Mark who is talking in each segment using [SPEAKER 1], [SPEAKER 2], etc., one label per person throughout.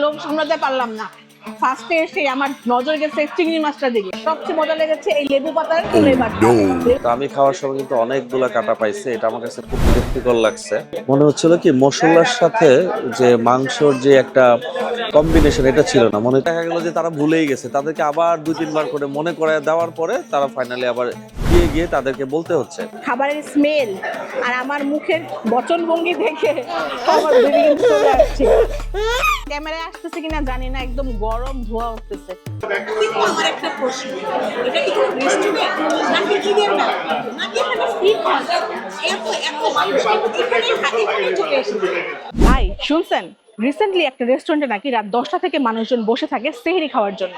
[SPEAKER 1] লোভ সামলাতে পারলাম না। ফার্স্টে এসে আমার নজর গেছে চিংড়ি মাছটার দিকে। সবচেয়ে মজা লেগেছে এই লেবু পাতার ফ্লেভারটা।
[SPEAKER 2] তো আমি খাওয়ার সময় কিন্তু অনেকগুলা কাটা পাইছি, এটা আমার কাছে খুব তৃপ্তিকর লাগছে। মনে হচ্ছিল কি মশলার সাথে যে মাংসর যে একটা কম্বিনেশন, এটা ছিল না। মনে দেখা গেল যে তারা ভুলেই গেছে, তাদেরকে আবার 2-3 বার করে মনে করায় দেওয়ার পরে তারা ফাইনালি আবার গিয়ে গিয়ে তাদেরকে বলতে হচ্ছে।
[SPEAKER 1] খাবারের স্মেল আর আমার মুখের বচনভঙ্গি দেখে আমার বেবি কিন্তু চলে আসছে। ক্যামেরায় আসতেছে কিনা জানি না, একদম গরম ধোঁয়া উঠতেছে।
[SPEAKER 3] কিন্তু আমার একটা প্রশ্ন, এটা কি কোনো রেস্টুরেন্ট নাকি ঈদের মেলা নাকি এখানে ফ্রি খাওয়া যায়? এত এত মানুষ এখানে চলে এসেছে।
[SPEAKER 1] ভাই শুনছেন, রিসেন্টলি একটা রেস্টুরেন্টে নাকি রাত 10টা থেকে মানুষজন বসে থাকে সেহরি খাওয়ার জন্য।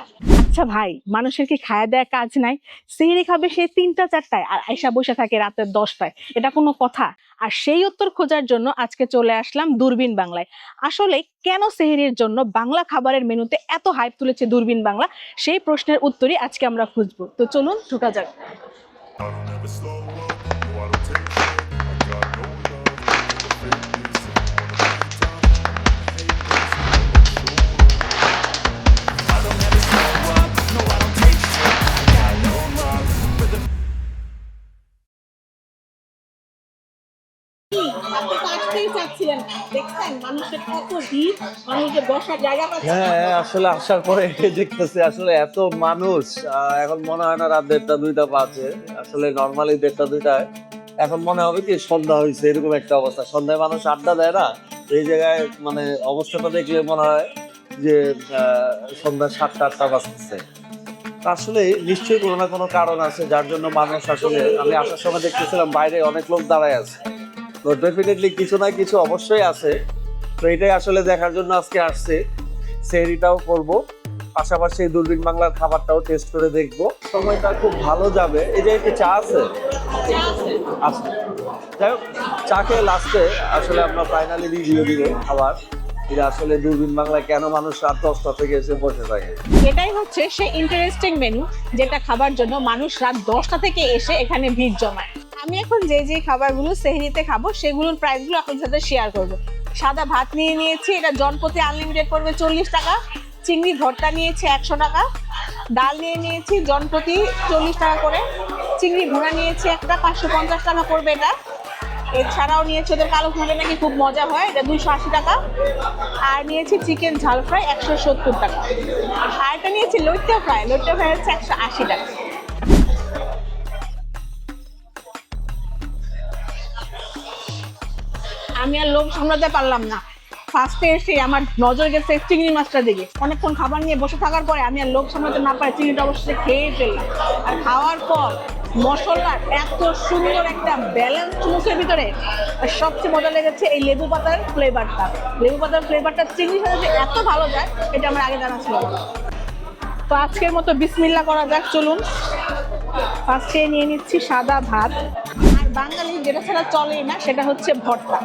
[SPEAKER 1] আচ্ছা ভাই, মানুষের কি খায়া দেয়া কাজ নাই? সেহরি খাবে সে 3টা-4টায় আর আয়সা বসে থাকে রাতের 10টায়, এটা কোনো কথা? আর সেই উত্তর খোঁজার জন্য আজকে চলে আসলাম দূরবীন বাংলায়। আসলে কেন সেহরির জন্য বাংলা খাবারের মেনুতে এত হাইপ তুলেছে দূরবীন বাংলা, সেই প্রশ্নের উত্তরই আজকে আমরা খুঁজবো। তো চলুন ঢোকা যাক।
[SPEAKER 3] আপনি তো আসতেই চাচ্ছিলেন, দেখছেন মানুষের কত ভিড়, মানুষের বসার জায়গা পাচ্ছে।
[SPEAKER 2] হ্যাঁ, আসলে আসার পরে দেখতেছি আসলে এত মানুষ। এখন মনে হয় না রাত 1টা-2টা বাজে, আসলে নর্মালি 1টা-2টায়। এখন মনে হবে কি সন্ধ্যা হয়েছে, এরকম একটা অবস্থা। সন্ধ্যায় মানুষ আড্ডা দেয় না, এই জায়গায় মানে অবস্থাটা দেখলে মনে হয় যে সন্ধ্যা 7টা-8টা বাজতেছে। আসলে নিশ্চয়ই কোনো না কোনো কারণ আছে যার জন্য মানুষ আসলে, আমি আসার সময় দেখতেছিলাম বাইরে অনেক লোক দাঁড়ায় আছে। তো ডেফিনেটলি কিছু না কিছু অবশ্যই আছে। তো এটাই আসলে দেখার জন্য আজকে আসছে। সেহরিটাও করব, পাশাপাশি দূরবীন বাংলার খাবারটাও টেস্ট করে দেখব। সময়টা খুব ভালো যাবে। এই যে একটু চা আছে, আচ্ছা যাই হোক, চা খেয়ে লাস্টে আসলে আমরা ফাইনালি রিভিউ দিব খাবার। এটা আসলে দূরবীন বাংলায় কেন মানুষ রাত 10টা থেকে এসে বসে থাকে।
[SPEAKER 1] এটাই হচ্ছে সেই ইন্টারেস্টিং মেনু যেটা খাবার জন্য মানুষ রাত 10টা থেকে এসে এখানে ভিড় জমায়। আমি এখন যে যে খাবারগুলো সেহরিতে খাবো সেগুলোর প্রাইসগুলো আপনাদের সাথে শেয়ার করব। সাদা ভাত নিয়ে নিয়েছি, এটা জনপতি আনলিমিটেড পড়বে 40 টাকা। চিংড়ি ভর্তা নিয়েছি 100 টাকা। ডাল নিয়ে নিয়েছি জনপতি 40 টাকা করে। চিংড়ি ভুনা নিয়েছি একটা, 550 টাকা পড়বে এটা। এছাড়াও নিয়েছি ওদের কালো ভুনা নাকি খুব মজা হয়, এটা 280 টাকা। আর নিয়েছি চিকেন ঝাল ফ্রাই 170 টাকা। আর এটা নিয়েছি লইট্টা ফ্রাই হচ্ছে 180 টাকা। আমি আর লোভ সামলাতে পারলাম না। ফার্স্টে এসে আমার নজর গেছে চিংড়ি মাছটার দিকে। অনেকক্ষণ খাবার নিয়ে বসে থাকার পরে আমি আর লোভ সামলাতে না পারি চিংড়িটা অবশ্যই খেয়ে ফেললাম। আর খাওয়ার পর মশলার এত সুন্দর একটা ব্যালেন্স মুখের ভিতরে। আর সবচেয়ে মজা লেগেছে এই লেবু পাতার ফ্লেভারটা। লেবু পাতার ফ্লেভারটা চিংড়ির সাথে যে এত ভালো যায় এটা আমার আগে জানা ছিল না। তো আজকের মতো বিসমিল্লাহ করা যাক, চলুন। ফার্স্টে নিয়ে নিচ্ছি সাদা ভাত। আর বাঙালি যেটা ছাড়া চলেই না সেটা হচ্ছে ভর্তা।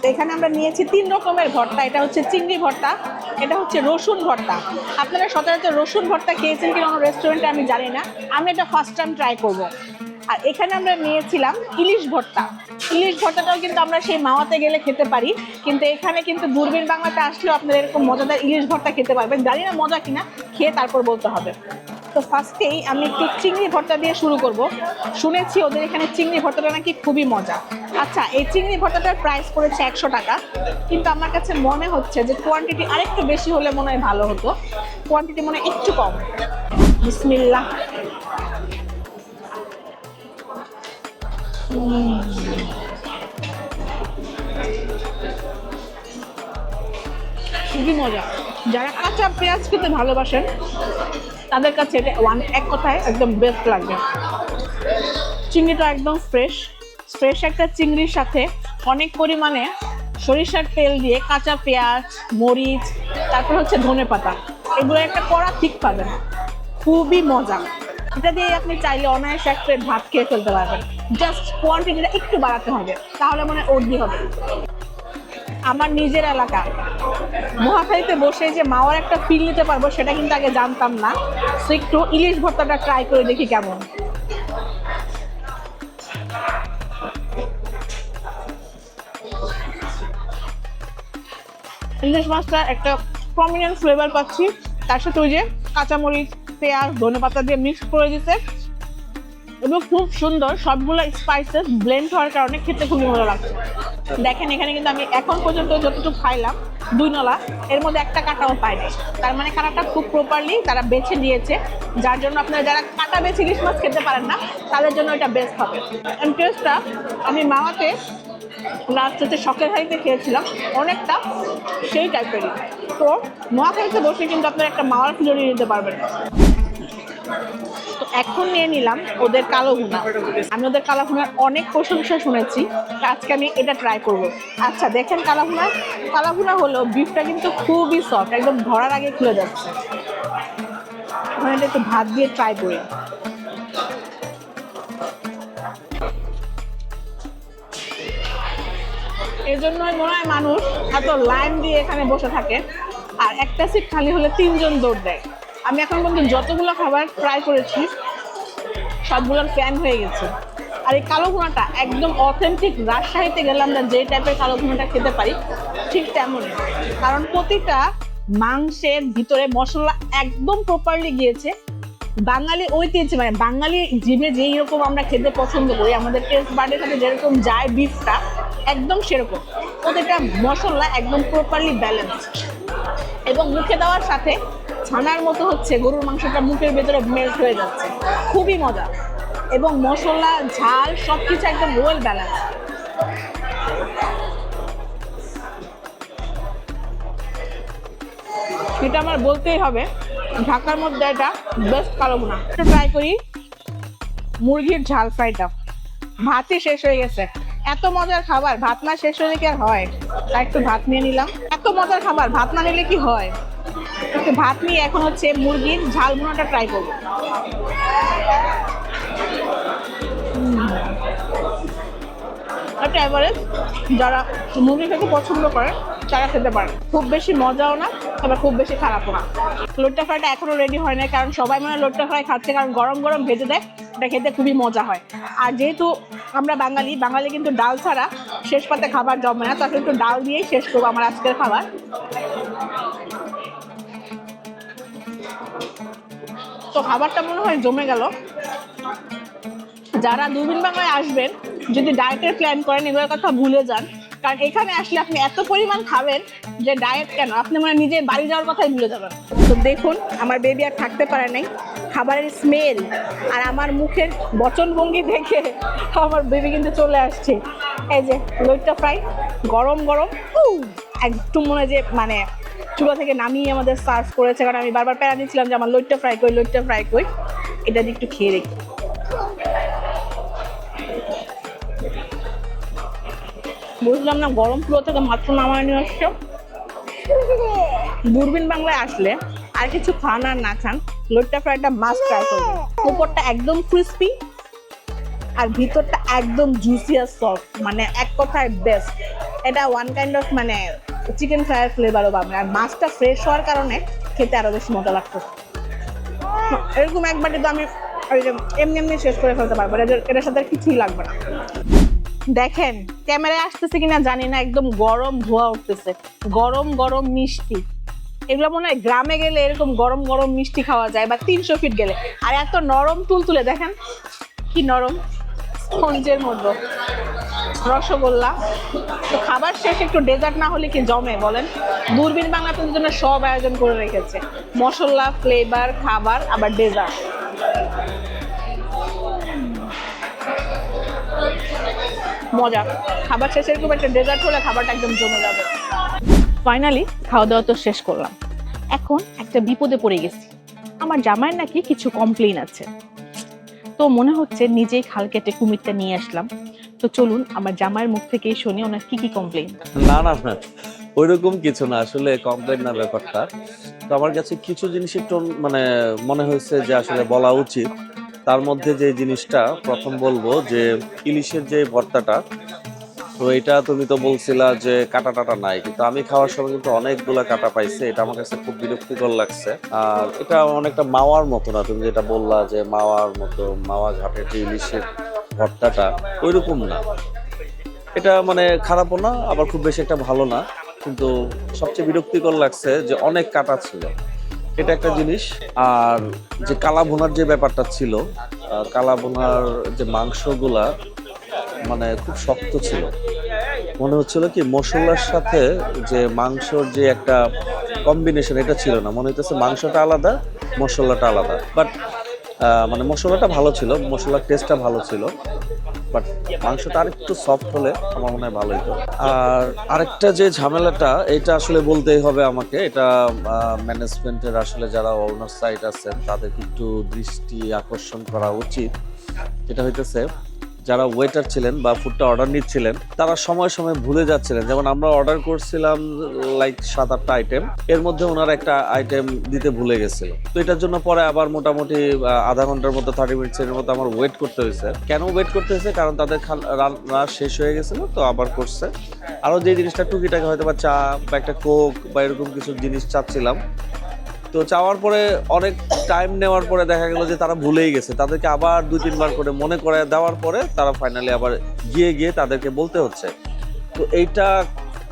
[SPEAKER 1] তো এখানে আমরা নিয়েছি 3 রকমের ভর্তা। এটা হচ্ছে চিংড়ি ভর্তা, এটা হচ্ছে রসুন ভর্তা। আপনারা সচরাচর রসুন ভর্তা খেয়েছেন কিনা অন্য রেস্টুরেন্টে আমি জানি না, আমি এটা ফার্স্ট টাইম ট্রাই করব। আর এখানে আমরা নিয়েছিলাম ইলিশ ভর্তা। ইলিশ ভর্তাটাও কিন্তু আমরা সেই মাওয়াতে গেলে খেতে পারি, কিন্তু এখানে কিন্তু দূরবীন বাংলাতে আসলেও আপনারা এরকম মজাদার ইলিশ ভর্তা খেতে পারবেন। জানি না মজা কিনা, খেয়ে তারপর বলতে হবে। তো ফার্স্টেই আমি একটু চিংড়ি ভর্তা দিয়ে শুরু করব। শুনেছি ওদের এখানে চিংড়ি ভর্তাটা নাকি খুবই মজা। আচ্ছা, এই চিংড়ি ভর্তাটার প্রাইস পড়েছে 100 টাকা, কিন্তু আমার কাছে মনে হচ্ছে যে কোয়ান্টিটি আরেকটু বেশি হলে মনে হয় ভালো হতো। কোয়ান্টিটি মনে হয় একটু কম। বিসমিল্লাহ। খুবই মজা। যারা কাঁচা পেঁয়াজ খেতে ভালোবাসেন তাদের কাছে এটা এক কথায় একদম বেস্ট লাগবে। চিংড়িটা একদম ফ্রেশ একটা চিংড়ির সাথে অনেক পরিমাণে সরিষার তেল দিয়ে কাঁচা পেঁয়াজ, মরিচ, তারপর হচ্ছে ধনেপাতা, এগুলো একটা কড়া ঠিক পাবেন। খুবই মজা। এটা দিয়ে আপনি চাইলে অনায়াসে এক প্লেট ভাত খেয়ে ফেলতে পারবেন। জাস্ট কোয়ান্টিটিটা একটু বাড়াতে হবে, তাহলে মনে হয় ওর্দি হবে। আমার নিজের এলাকা মহাখালীতে বসে যে মাওয়ার একটা ফিল নিতে পারবো সেটা কিন্তু আগে জানতাম না। সো একটু ইলিশ ভর্তাটা ট্রাই করে দেখি কেমন। ইলিশ মাছটা একটা প্রমিনেন্ট ফ্লেভার পাচ্ছি, তার সাথে ওই যে কাঁচামরিচ, পেঁয়াজ, ধনেপাতা দিয়ে মিক্স করে দিতে, এবং খুব সুন্দর সবগুলো স্পাইসেস ব্লেন্ড হওয়ার কারণে খেতে খুবই ভালো লাগছে। দেখেন এখানে কিন্তু আমি এখন পর্যন্ত যতটুকু খাইলাম 2 নলা, এর মধ্যে একটা কাঁটাও পাইনি। তার মানে কাঁটাটা খুব প্রপারলি তারা বেছে দিয়েছে, যার জন্য আপনারা যারা কাঁটা বেছে ইলিশ মাছ খেতে পারেন না তাদের জন্য এটা বেস্ট হবে। টেস্টটা আমি মাওয়াতে লাস্ট হচ্ছে শখের হাড়িতে খেয়েছিলাম, অনেকটা সেই টাইপেরই। তো নোয়াখালীতে বসে কিন্তু আপনারা একটা মাওয়ার খিচুড়ি নিতে পারবেন। তো এখন নিয়ে নিলাম ওদের কালো ভুনা। আমি ওদের কালো ভুনার অনেক প্রশংসা শুনেছি, আজকে আমি এটা ট্রাই করব। আচ্ছা দেখেন কালো ভুনা হলো বিফটা কিন্তু খুবই সফট, একদম ধরার আগে খুলে যাচ্ছে। এখন এটা একটু ভাত দিয়ে ট্রাই করি। এই জন্যই মনে হয় মানুষ এত লাইন দিয়ে এখানে বসে থাকে, আর একটা সিট খালি হলে 3 জন দৌড় দেয়। আমি এখন পর্যন্ত যতগুলো খাবার ট্রাই করেছি সবগুলোর ফ্যান হয়ে গেছে। আর এই কালো ভুনাটা একদম অথেন্টিক রাজশাহীতে গেলে আমরা যে টাইপের কালো ভুনাটা খেতে পারি ঠিক তেমনই, কারণ প্রতিটা মাংসের ভিতরে মশলা একদম প্রপারলি গিয়েছে। বাঙালি ঐতিহ্য মানে বাঙালি জিভে যেই রকম আমরা খেতে পছন্দ করি, আমাদের টেস্ট বার্ডের সাথে যেরকম যায় বিফটা একদম সেরকম, প্রতিটা মশলা একদম প্রপারলি ব্যালেন্স, এবং মুখে দেওয়ার সাথে ছানার মতো হচ্ছে গরুর মাংসটা মুখের ভেতরে মেল্ট হয়ে যাচ্ছে, খুবই মজা। এবং মশলা ঝাল সবকিছু একদম ওয়েল ব্যালেন্স। এটা আমার বলতেই হবে ঢাকার মধ্যে এটা বেস্ট কালো ভুনা। একটু ট্রাই করি মুরগির ঝাল ফ্রাইটা। ভাতই শেষ হয়ে গেছে, এত মজার খাবার ভাত না শেষ হলে কি আর হয়? তাই একটু ভাত নিয়ে নিলাম। এত মজার খাবার ভাত না নিলে কি হয়? একটু ভাত নিয়ে এখন হচ্ছে মুরগির ঝাল ভুনাটা ট্রাই করবো। এটা এভারেজ, যারা মুরগি খেতে পছন্দ করে তারা খেতে পারে। খুব বেশি মজাও না, তবে খুব বেশি খারাপও না। লোট্টা ফ্রাইটা এখনো রেডি হয় না, কারণ সবাই মানে লোট্টা ফ্রাই খাচ্ছে কারণ গরম গরম ভেজে দেয়, এটা খেতে খুবই মজা হয়। আর যেহেতু আমরা বাঙালি কিন্তু ডাল ছাড়া শেষ পাতে খাবার জমে না, তাকে একটু ডাল দিয়েই শেষ করবো আমার আজকের খাবার। তো খাবারটা মনে হয় জমে গেল। যারা দূরবীন বাংলায় আসবেন, যদি ডায়েটের প্ল্যান করেন এগুলোর কথা ভুলে যান, কারণ এখানে আসলে আপনি এত পরিমাণ খাবেন যে ডায়েট কেন, আপনি মানে নিজের বাড়ি যাওয়ার কথাই ভুলে যাবেন। তো দেখুন আমার বেবি আর থাকতে পারে নাই, খাবারের স্মেল আর আমার মুখের বচনভঙ্গি দেখে আমার বেবি কিন্তু চলে আসছে। এই যে লোট্টা ফ্রাই গরম গরম, একটু মনে হয় যে মানে চুলা থেকে নামিয়ে আমাদের সার্ভ করেছে, কারণ আমি বারবার প্যারা দিচ্ছিলাম যে আমার লোট্টা ফ্রাই কই। এটা দিয়ে একটু খেয়ে দেখি। বুঝলাম না গরম চুলা থেকে মাত্র নামায় নিয়ে আসছে। দূরবীন বাংলায় আসলে আর কিছু খান আর না খান, লোট্টা ফ্রাইটা মাস্ট ট্রাই করবেন। উপরটা একদম ক্রিস্পি আর ভিতরটা একদম জুসি আর সফট, মানে এক কথায় বেস্ট। এটা ওয়ান কাইন্ড অফ মানে চিকেন ফ্রাইয়ের ফ্লেভারও পাবেন, আর মাছটা ফ্রেশ হওয়ার কারণে খেতে আরো বেশি মজা লাগতো। এরকম একবারে তো আমি এমনি শেষ করে ফেলতে পারবো, এটার সাথে কিছুই লাগবে না। দেখেন ক্যামেরায় আসতেছে কিনা জানি না, একদম গরম ধোয়া উঠতেছে, গরম গরম মিষ্টি। এগুলো মনে হয় গ্রামে গেলে এরকম গরম গরম মিষ্টি খাওয়া যায়, বা 300 ফিট গেলে। আর এত নরম তুলতুলে, দেখেন কি নরম, স্পঞ্জের মতো রসগোল্লা। তো খাবার শেষ একটু ডেজার্ট না হলে কি জমে বলেন? দূরবীন বাংলা আপনাদের জন্য সব আয়োজন করে রেখেছে, মশলা, ফ্লেভার, খাবার, আবার ডেজার্ট। মজা। খাবার শেষে এরকম একটা ডেজার্ট হলে খাবারটা একদম জমে যাবে। ফাইনালি খাওয়া দাওয়া তো শেষ করলাম, এখন একটা বিপদে পড়ে গেছি। আমার জামাইয়ের নাকি কিছু কমপ্লেইন আছে, তো মনে হচ্ছে নিজেই খাল কেটে কুমিরটা নিয়ে আসলাম। তো চলুন আমার জামাইয়ের মুখ থেকেই শুনি ওনার কি কি কমপ্লেইন।
[SPEAKER 2] না ওইরকম কিছু না, আসলে কমপ্লেন না ব্যাপারটা। তো আমার কাছে কিছু জিনিস একটু মানে মনে হয়েছে যে আসলে বলা উচিত। তার মধ্যে যে জিনিসটা প্রথম বলবো যে ইলিশের যে ভর্তাটা, তো এটা তুমি তো বলছিলা যে কাটা টাটা নাই, কিন্তু আমি খাওয়ার সময় কিন্তু অনেকগুলা কাটা পাইছে, এটা আমার কাছে খুব বিরক্তিকর লাগছে। আর এটা অনেকটা মাওয়ার মতো না, তুমি যেটা বললা যে মাওয়ার মতো, মাওয়া ঘাটের যে ইলিশের ভর্তাটা ওইরকম না। এটা মানে খারাপও না, আবার খুব বেশি একটা ভালো না। কিন্তু সবচেয়ে বিরক্তিকর লাগছে যে অনেক কাটা ছিল, এটা একটা জিনিস। আর যে কালা ভুনার যে ব্যাপারটা ছিল, কালা ভুনার যে মাংসগুলা মানে খুব শক্ত ছিল, মনে হচ্ছিল কি মশলার সাথে যে মাংসর যে একটা কম্বিনেশন এটা ছিল না, মনে হইতেছে মাংসটা আলাদা মশলাটা আলাদা। বাট মানে মশলাটা ভালো ছিল, মশলার টেস্টটা ভালো ছিল, বাট মাংসটা আরেকটু সফট হলে আমার মনে হয় ভালো হতো। আর আরেকটা যে ঝামেলাটা, এটা আসলে বলতেই হবে আমাকে, এটা ম্যানেজমেন্টের আসলে যারা ওনার সাইড আছেন তাদেরকে একটু দৃষ্টি আকর্ষণ করা উচিত। যেটা হইতেছে যারা ওয়েটার ছিলেন বা ফুডটা অর্ডার নিচ্ছিলেন তারা সময় সময় ভুলে যাচ্ছিলেন। যেমন আমরা অর্ডার করছিলাম লাইক 7-8টা আইটেম, এর মধ্যে ওনারা একটা আইটেম দিতে ভুলে গেছিল। তো এটার জন্য পরে আবার মোটামুটি আধা ঘন্টার মতো 30 মিনিটের মতো আমার ওয়েট করতে হয়েছে। কেন ওয়েট করতে হয়েছে? কারণ তাদের রান্না শেষ হয়ে গেছিল, তো আবার করছে। আরও যে জিনিসটা টুকিটাকে হয়তো বা চা বা একটা কোক বা এরকম কিছু জিনিস চাচ্ছিলাম, তো চাওয়ার পরে অনেক টাইম নেওয়ার পরে দেখা গেল যে তারা ভুলেই গেছে। তাদেরকে আবার 2-3 বার করে মনে করে দেওয়ার পরে তারা ফাইনালি আবার গিয়ে তাদেরকে বলতে হচ্ছে। তো এইটা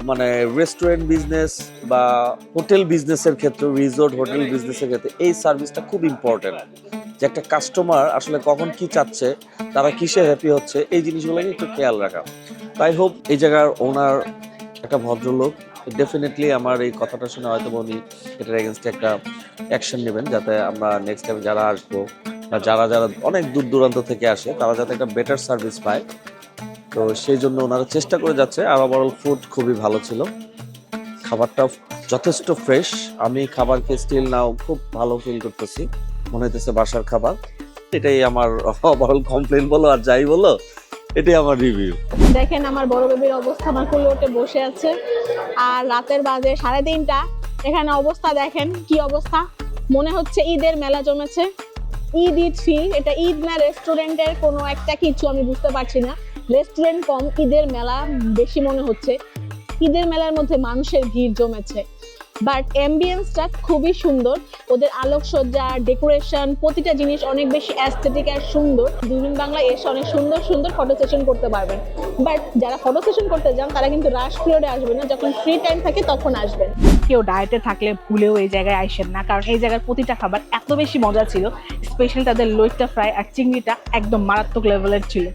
[SPEAKER 2] মানে রেস্টুরেন্ট বিজনেস বা হোটেল বিজনেসের ক্ষেত্রে, রিসোর্ট হোটেল বিজনেসের ক্ষেত্রে এই সার্ভিসটা খুব ইম্পর্টেন্ট, যে একটা কাস্টমার আসলে কখন কি চাচ্ছে, তারা কিসে হ্যাপি হচ্ছে, এই জিনিসগুলোকে একটু খেয়াল রাখা। আই হোপ এই জায়গার ওনার একটা ভদ্রলোক, ডেফিনেটলি আমার এই কথাটা শুনে হয়তো উনি এটার এগেনস্টে একটা অ্যাকশন নেবেন, যাতে আমরা নেক্সট টাইম যারা আসবো বা যারা অনেক দূর দূরান্ত থেকে আসে তারা যাতে একটা বেটার সার্ভিস পায়। তো সেই জন্য ওনারা চেষ্টা করে যাচ্ছে। আর ওভারঅল ফুড খুবই ভালো ছিল, খাবারটা যথেষ্ট ফ্রেশ। আমি খাবার খেয়ে স্টিল নাও খুব ভালো ফিল করতেছি, মনে হইতেছে বাসার খাবার। এটাই আমার ওভারঅল কমপ্লেন বলো আর যাই বলো, এটাই আমার রিভিউ।
[SPEAKER 1] দেখেন আমার বড় বেবির অবস্থা, আমার কোলে উঠে বসে আছে, আর রাতের বাজে 3:30। এখানে অবস্থা দেখেন কি অবস্থা, মনে হচ্ছে ঈদের মেলা জমেছে। ঈদ ফিল, এটা ঈদ না রেস্টুরেন্টের কোনো একটা কিছু আমি বুঝতে পারছি না। রেস্টুরেন্ট কম, ঈদের মেলা বেশি মনে হচ্ছে। ঈদের মেলার মধ্যে মানুষের ভিড় জমেছে, বাট অ্যাম্বিয়েন্সটা খুবই সুন্দর। ওদের আলোকসজ্জা, ডেকোরেশন, প্রতিটা জিনিস অনেক বেশি অ্যাস্থেটিক আর সুন্দর। দুদিন বাংলা এসে অনেক সুন্দর সুন্দর ফটো সেশন করতে পারবেন। বাট যারা ফটো সেশন করতে যান তারা কিন্তু রাশ পিরিয়ডে আসবেন না, যখন ফ্রি টাইম থাকে তখন আসবেন। কেউ ডায়েটে থাকলে ভুলেও এই জায়গায় আসেন না, কারণ এই জায়গার প্রতিটা খাবার এত বেশি মজা ছিল। স্পেশালি তাদের লইট্টা ফ্রাই আর চিংড়িটা একদম মারাত্মক লেভেলের ছিল।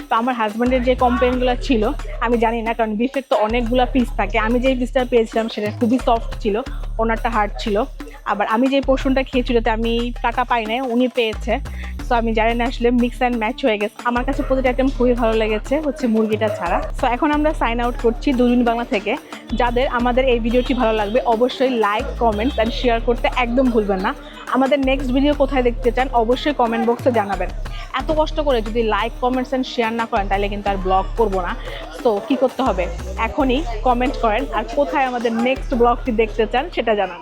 [SPEAKER 1] তো আমার হাজব্যান্ডের যে কমপ্লেনগুলো ছিল আমি জানি না, কারণ বিফের তো অনেকগুলো পিস থাকে। আমি যেই পিসটা পেয়েছিলাম সেটা খুবই সফট ছিল, ওনারটা হার্ড ছিল। আবার আমি যে পোর্শনটা খেয়েছি যাতে আমি টাকা পাই নাই, উনি পেয়েছে। সো আমি জানি না, আসলে মিক্স অ্যান্ড ম্যাচ হয়ে গেছে। আমার কাছে প্রতিটা আইটেম খুবই ভালো লেগেছে, হচ্ছে মুরগিটা ছাড়া। সো এখন আমরা সাইন আউট করছি দুদিন বাংলা থেকে। যাদের আমাদের এই ভিডিওটি ভালো লাগবে অবশ্যই লাইক, কমেন্টস অ্যান্ড শেয়ার করতে একদম ভুলবেন না। আমাদের নেক্সট ভিডিও কোথায় দেখতে চান অবশ্যই কমেন্ট বক্সে জানাবেন। এত কষ্ট করে যদি লাইক, কমেন্টস অ্যান্ড শেয়ার না করেন তাহলে কিন্তু আর ব্লগ করবো না। সো কী করতে হবে, এখনই কমেন্ট করেন আর কোথায় আমাদের নেক্সট ব্লগটি দেখতে চান সেটা জানান।